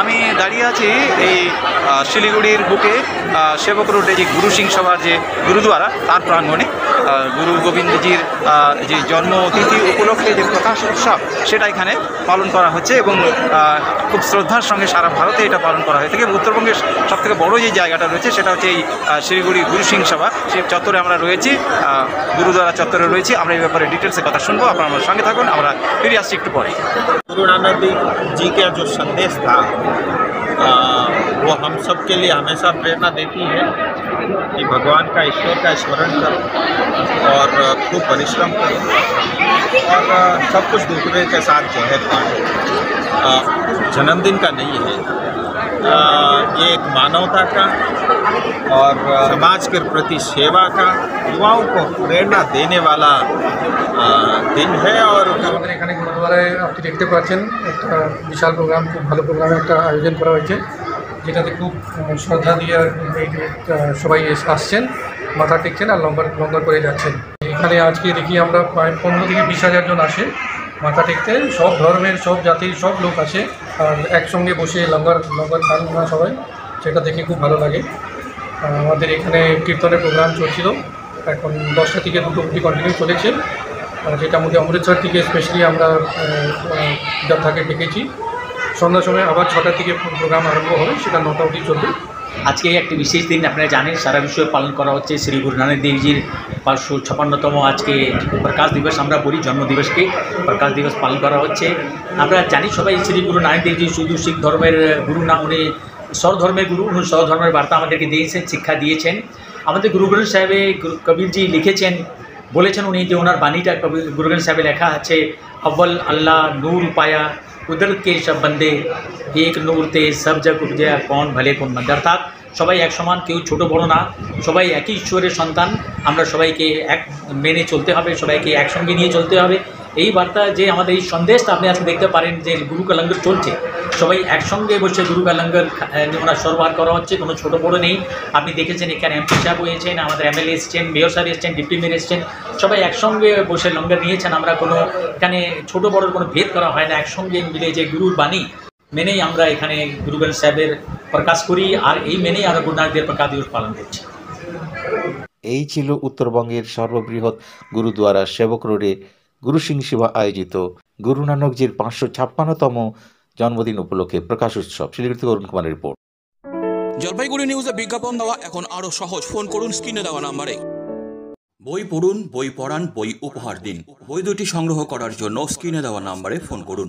আমি দাঁড়িয়ে আছি এই শিলিগুড়ির বুকে সেবক রোডে যে গুরু সিং সভার যে গুরুদ্বারা তার প্রাঙ্গণে গুরু গোবিন্দজির যে জন্মতিথি উপলক্ষে যে প্রকাশ উৎসব সেটা এখানে পালন করা হচ্ছে এবং খুব শ্রদ্ধার সঙ্গে সারা ভারতে এটা পালন করা হয়ে থাকে। উত্তরবঙ্গের সবথেকে বড় যে জায়গাটা রয়েছে সেটা হচ্ছে এই শিলিগুড়ি গুরু সিং সভা, সেই চত্বরে আমরা রয়েছি, গুরুদ্বারা চত্বরে রয়েছি। আমরা এই ব্যাপারে ডিটেলসে কথা শুনবো, আপনারা আমার সঙ্গে থাকুন। আমরা ফিরে আসছি একটু পরে। गुरु नानक देव जी का जो संदेश था वो हम सब के लिए हमेशा प्रेरणा देती है कि भगवान का, ईश्वर का स्मरण करो और खूब परिश्रम करो और सब कुछ दूसरे के साथ जो है बांटो। जन्मदिन का नहीं है, ये एक मानवता का और समाज के प्रति सेवा का, युवाओं को प्रेरणा देने वाला दिन है। और আমাদের এখানে গুরুদ্বারায় আপনি দেখতে পাচ্ছেন একটা বিশাল প্রোগ্রাম, খুব ভালো প্রোগ্রামের একটা আয়োজন করা হয়েছে, যেটাতে খুব শ্রদ্ধা দিয়ে সবাই আসছেন, মাথা টেকছেন আর লঙ্গর করে যাচ্ছেন। এখানে আজকে দেখি আমরা প্রায় 15 থেকে 20,000 জন আসে মাথা টেকতে। সব ধর্মের, সব জাতির, সব লোক আসে আর একসঙ্গে বসে লঙ্গর খান না সবাই, সেটা দেখে খুব ভালো লাগে। আমাদের এখানে কীর্তনের প্রোগ্রাম চলছিল, এখন 10টা থেকে 2টো অবধি কন্টিনিউ চলেছে, যেটা মধ্যে অমৃতসর থেকে স্পেশালি আমরা যাত্রাকে ডেকেছি। সন্ধ্যার সময় আবার 6টা থেকে প্রোগ্রাম আরম্ভ হবে, সেটা 9টা অবধি চলবে। আজকে একটি বিশেষ দিন, আপনারা জানেন সারা বিশ্বে পালন করা হচ্ছে শ্রী গুরু নানক দেবজির 556তম আজকে প্রকাশ দিবস, আমরা বলি জন্মদিবসকে প্রকাশ দিবস পালন করা হচ্ছে। আমরা জানি সবাই শ্রী গুরু নানক দেবজি শুধু শিখ ধর্মের গুরু না, উনি সর্বধর্মের গুরু, উনি সর্বধর্মের বার্তা আমাদেরকে দিয়েছেন, শিক্ষা দিয়েছেন। আমাদের গুরু গ্রন্থ সাহেবে কবিরজি লিখেছেন, বলেছেন উনি যে ওনার বাণীটা গুরু গ্রন্থ সাহেবে লেখা আছে, अव्वल अल्लाह नूर पाया कुदरत के सब बंदे एक नूर তে সব জগ উপজা কোন ভলে কোন মন্দ। অর্থাৎ সবাই এক সমান, কেউ ছোট বড় না, সবাই একই ঈশ্বরের সন্তান। আমরা সবাইকে এক মেনে চলতে হবে, সবাইকে একসঙ্গে নিয়ে চলতে হবে। এই বার্তা যে আমাদের এই সন্দেশটা আপনি আজকে দেখতে পারেন যে গুরু কা লঙ্গর চলছে, সবাই একসঙ্গে বসে গুরু কা লঙ্গর ওনার সরবরাহ করা হচ্ছে, কোনো ছোট বড় নেই। আপনি দেখেছেন এখানে এমপি সাহেব হয়েছেন, আমাদের এমএলএ এসছেন, মেয়র সাহেব এসছেন, ডিপ্টি মেয়র এসছেন, সবাই একসঙ্গে বসে লঙ্গর নিয়েছেন। আমরা কোনো এখানে ছোট বড়োর কোনো ভেদ করা হয় না, একসঙ্গে মিলে যে গুরুর বাণী মেনেই আমরা এখানে গুরু গ্রন্থ সাহেবের প্রকাশ করি, আর এই মেনেই আমরা গুরু নানক দেবের প্রকাশ দিবস পালন করছি। এই ছিল উত্তরবঙ্গের সর্ববৃহৎ গুরুদ্বারা সেবক রোডে গুরু সিং সেবা আয়োজিত গুরু নানকজির 556তম জন্মদিন উপলক্ষে প্রকাশ উৎসব। শিলিগুড়ি থেকে অরুণ কুমারের রিপোর্ট। জলপাইগুড়ি নিউজে বিজ্ঞাপন দেওয়া এখন আরো সহজ। ফোন করুন স্ক্রিনে দেওয়া নাম্বারে। বই পড়ুন, বই পড়ান, বই উপহার দিন। বই দুটি সংগ্রহ করার জন্য স্ক্রিনে দেওয়া নাম্বারে ফোন করুন।